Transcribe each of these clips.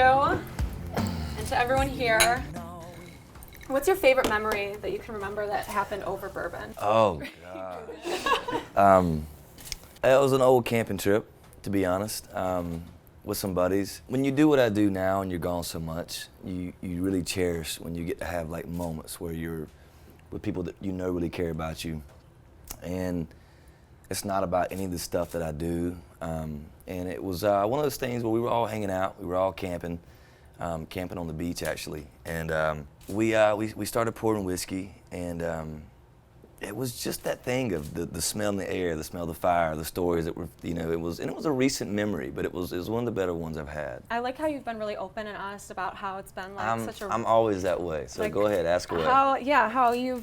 and to everyone here. What's your favorite memory that you can remember that happened over bourbon? Oh, gosh. It was an old camping trip, to be honest, with some buddies. When you do what I do now and you're gone so much, you really cherish when you get to have like moments where you're with people that you know really care about you. And it's not about any of the stuff that I do. And it was one of those things where we were all hanging out, we were all camping on the beach actually. And we started pouring whiskey, and it was just that thing of the smell in the air, the smell of the fire, the stories that were, it was a recent memory, but it was one of the better ones I've had. I like how you've been really open and honest about how it's been like I'm always that way, so like, go ahead, ask away.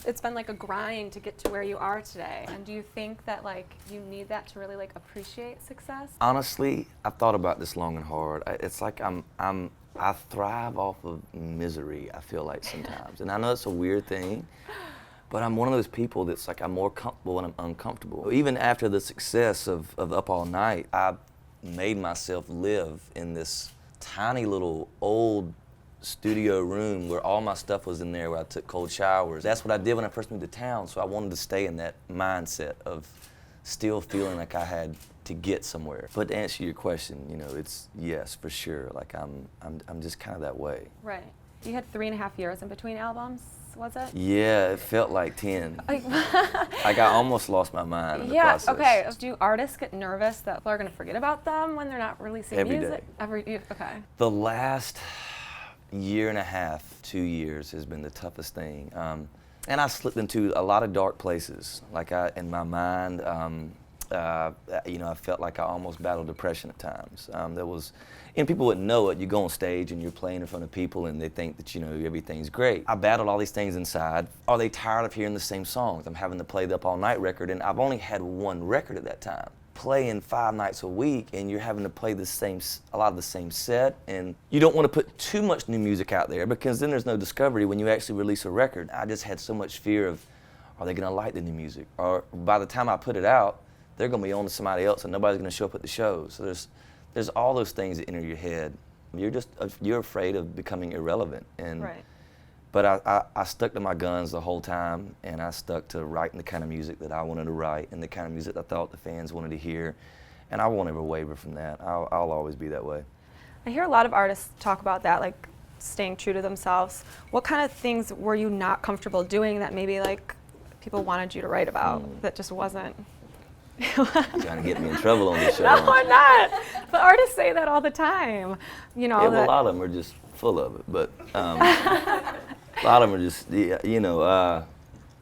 It's been like a grind to get to where you are today. And do you think that like you need that to really like appreciate success? Honestly, I've thought about this long and hard. It's like I thrive off of misery, I feel like sometimes. And I know it's a weird thing, but I'm one of those people that's like I'm more comfortable when I'm uncomfortable. Even after the success of Up All Night, I made myself live in this tiny little old studio room where all my stuff was in there, where I took cold showers. That's what I did when I first moved to town, so I wanted to stay in that mindset of still feeling like I had to get somewhere. But to answer your question, it's yes, for sure. Like I'm just kind of that way. Right. You had 3.5 years in between albums, was it? Yeah, it felt like 10. Like I almost lost my mind in the process. Okay. Do artists get nervous that people are going to forget about them when they're not releasing music? Every day. Okay. The last 1.5 years, 2 years has been the toughest thing. And I slipped into a lot of dark places. Like in my mind, I felt like I almost battled depression at times. People wouldn't know it. You go on stage and you're playing in front of people and they think that, everything's great. I battled all these things inside. Are they tired of hearing the same songs? I'm having to play the Up All Night record, and I've only had one record at that time. Playing 5 nights a week, and you're having to play a lot of the same set, and you don't want to put too much new music out there because then there's no discovery when you actually release a record. I just had so much fear of, are they going to like the new music? Or by the time I put it out, they're going to be on to somebody else and nobody's going to show up at the show. So there's all those things that enter your head. You're afraid of becoming irrelevant. Right. But I stuck to my guns the whole time, and I stuck to writing the kind of music that I wanted to write and the kind of music I thought the fans wanted to hear. And I won't ever waver from that. I'll always be that way. I hear a lot of artists talk about that, like staying true to themselves. What kind of things were you not comfortable doing that maybe like people wanted you to write about that just wasn't? You're trying to get me in trouble on this show. No, I'm not. But artists say that all the time. Yeah, well, a lot of them are just full of it. But a lot of them are just,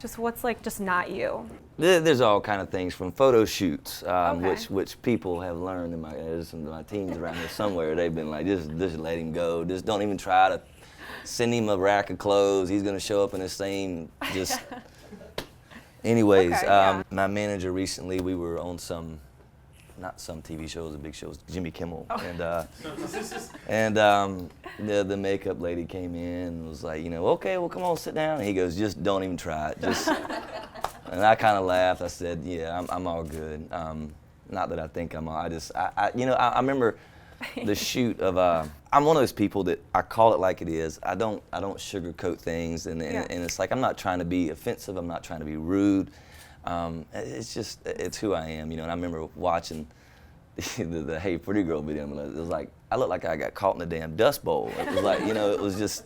just what's like just not you? There's all kind of things from Photoshoots, Okay. which people have learned in my teams around here somewhere. They've been like, just let him go. Just don't even try to send him a rack of clothes. He's going to show up in the same, just... Anyways, Okay, yeah. My manager recently, we were on not some TV shows, the big shows, Jimmy Kimmel, and the makeup lady came in and was like, okay, well come on, sit down. And he goes, just don't even try it, just. And I kind of laughed. I said, yeah, I'm all good. Not that I think I'm all. I remember the shoot of. I'm one of those people that I call it like it is. I don't sugarcoat things, and it's like I'm not trying to be offensive. I'm not trying to be rude. It's who I am, And I remember watching the Hey Pretty Girl video, and it was like I looked like I got caught in a damn dust bowl. It was like it was just.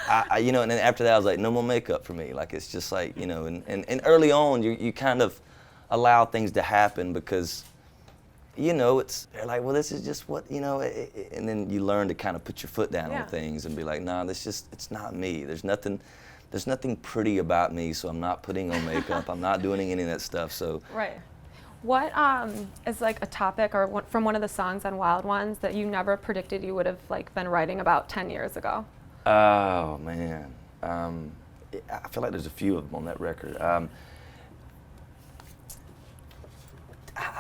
And then after that I was like, no more makeup for me. Like it's just like and early on you kind of allow things to happen because. They're like, well, this is just what, and then you learn to kind of put your foot down on things and be like, nah, it's not me. There's nothing pretty about me, so I'm not putting on makeup. I'm not doing any of that stuff, so. Right. What is like a topic or from one of the songs on Wild Ones that you never predicted you would have like been writing about 10 years ago? Oh, man. I feel like there's a few of them on that record.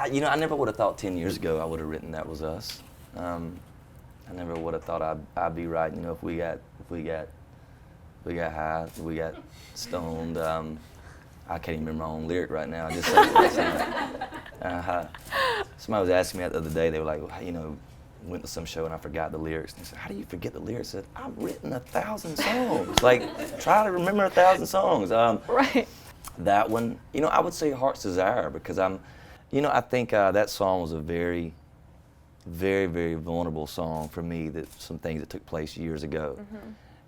I never would have thought 10 years ago I would have written That Was Us. I never would have thought I'd be writing, if we got high, if we got stoned. I can't even remember my own lyric right now. I just somebody was asking me that the other day. They were like, went to some show and I forgot the lyrics. And he said, "How do you forget the lyrics?" I said, "I've written 1,000 songs. Like, try to remember 1,000 songs." Right. That one, you know, I would say Heart's Desire, because I think that song was a very, very, very vulnerable song for me, that some things that took place years ago.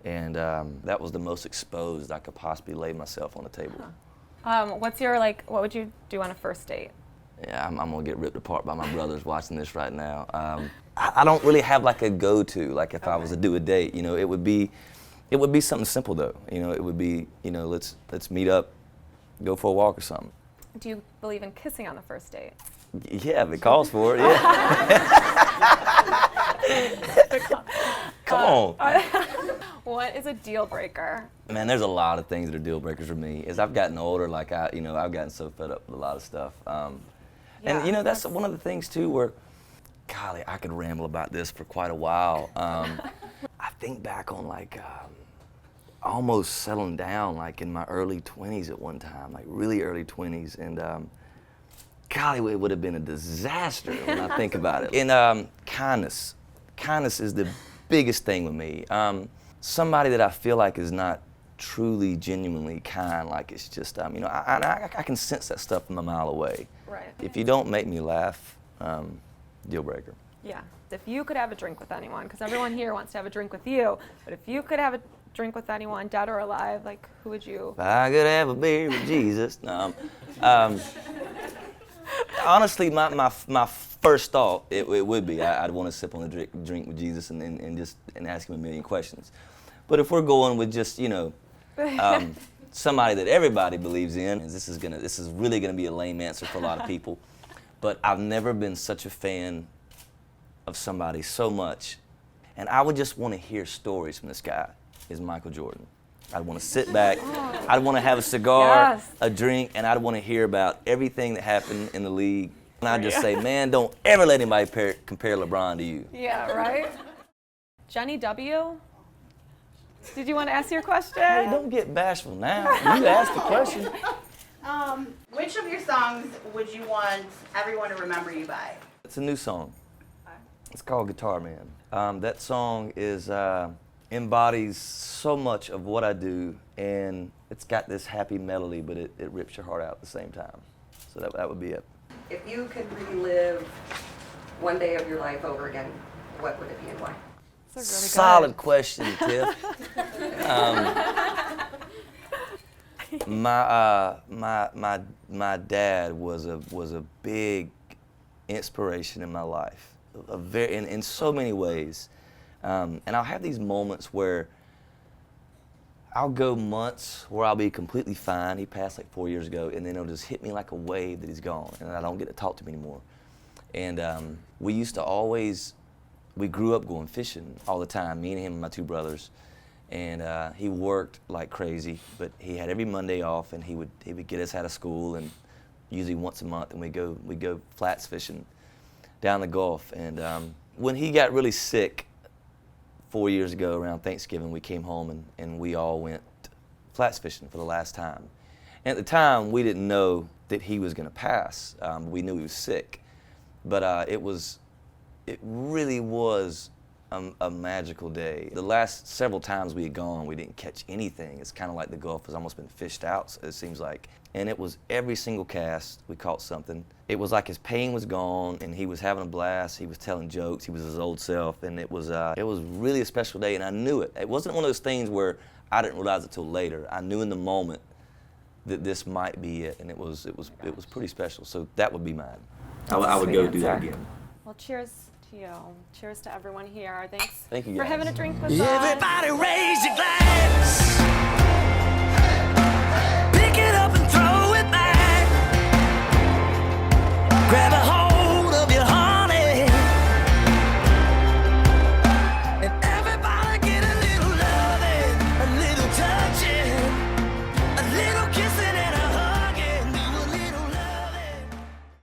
And that was the most exposed I could possibly lay myself on the table. What would you do on a first date? Yeah, I'm gonna get ripped apart by my brothers watching this right now. I don't really have like a go-to. Like if I was to do a date, you know, it would be something simple though. You know, it would be, you know, let's meet up, go for a walk or something. Do you believe in kissing on the first date? Yeah, if it calls for it, yeah. Come on. What is a deal breaker? Man, there's a lot of things that are deal breakers for me. As I've gotten older, like I've gotten so fed up with a lot of stuff. And you know, that's one of the things too where, golly, I could ramble about this for quite a while. I think back on like almost settling down like in my early 20s at one time, like really early 20s. And golly, it would have been a disaster when I think about it. And kindness. Kindness is the biggest thing with me. Somebody that I feel like is not truly, genuinely kind, like it's just, you know, I can sense that stuff from a mile away. Right. If you don't make me laugh, deal breaker. Yeah. If you could have a drink with anyone, because everyone here wants to have a drink with you, but if you could have a drink with anyone, dead or alive, like who would you? If I could have a beer with Jesus. No, honestly, my first thought it would be I'd want to sip on a drink with Jesus and ask him a million questions. But if we're going with just, you know, somebody that everybody believes in, this is really gonna be a lame answer for a lot of people, but I've never been such a fan of somebody so much, and I would just want to hear stories from this guy, is Michael Jordan. I'd want to sit back, I'd want to have a cigar, Yes. a drink, and I'd want to hear about everything that happened in the league. And I'd just say, man, don't ever let anybody compare LeBron to you. Yeah, right? Jenny W., did you want to ask your question? Hey, don't get bashful now. You asked the question. Which of your songs would you want everyone to remember you by? It's a new song. It's called Guitar Man. That song embodies so much of what I do, and it's got this happy melody, but it rips your heart out at the same time. So that would be it. If you could relive one day of your life over again, what would it be and why? That's a really Solid question, Tiff. My dad was a big inspiration in my life, in so many ways. And I'll have these moments where I'll go months where I'll be completely fine. He passed like 4 years ago, and then it'll just hit me like a wave that he's gone, and I don't get to talk to him anymore. And we grew up going fishing all the time, me and him and my two brothers. And he worked like crazy, but he had every Monday off, and he would get us out of school, and usually once a month, and we'd go flats fishing down the Gulf. And when he got really sick 4 years ago around Thanksgiving, we came home and we all went flats fishing for the last time. And at the time, we didn't know that he was going to pass. We knew he was sick, but it really was a magical day. The last several times we had gone, we didn't catch anything. It's kind of like the Gulf has almost been fished out, it seems like. And it was every single cast, we caught something. It was like his pain was gone, and he was having a blast. He was telling jokes. He was his old self, and it was really a special day, and I knew it. It wasn't one of those things where I didn't realize it till later. I knew in the moment that this might be it, and it was pretty special. So that would be mine. I would go do that again. Well, cheers to you. Cheers to everyone here. Thanks Thank you, for guys. having a drink with us. Everybody raise your glass.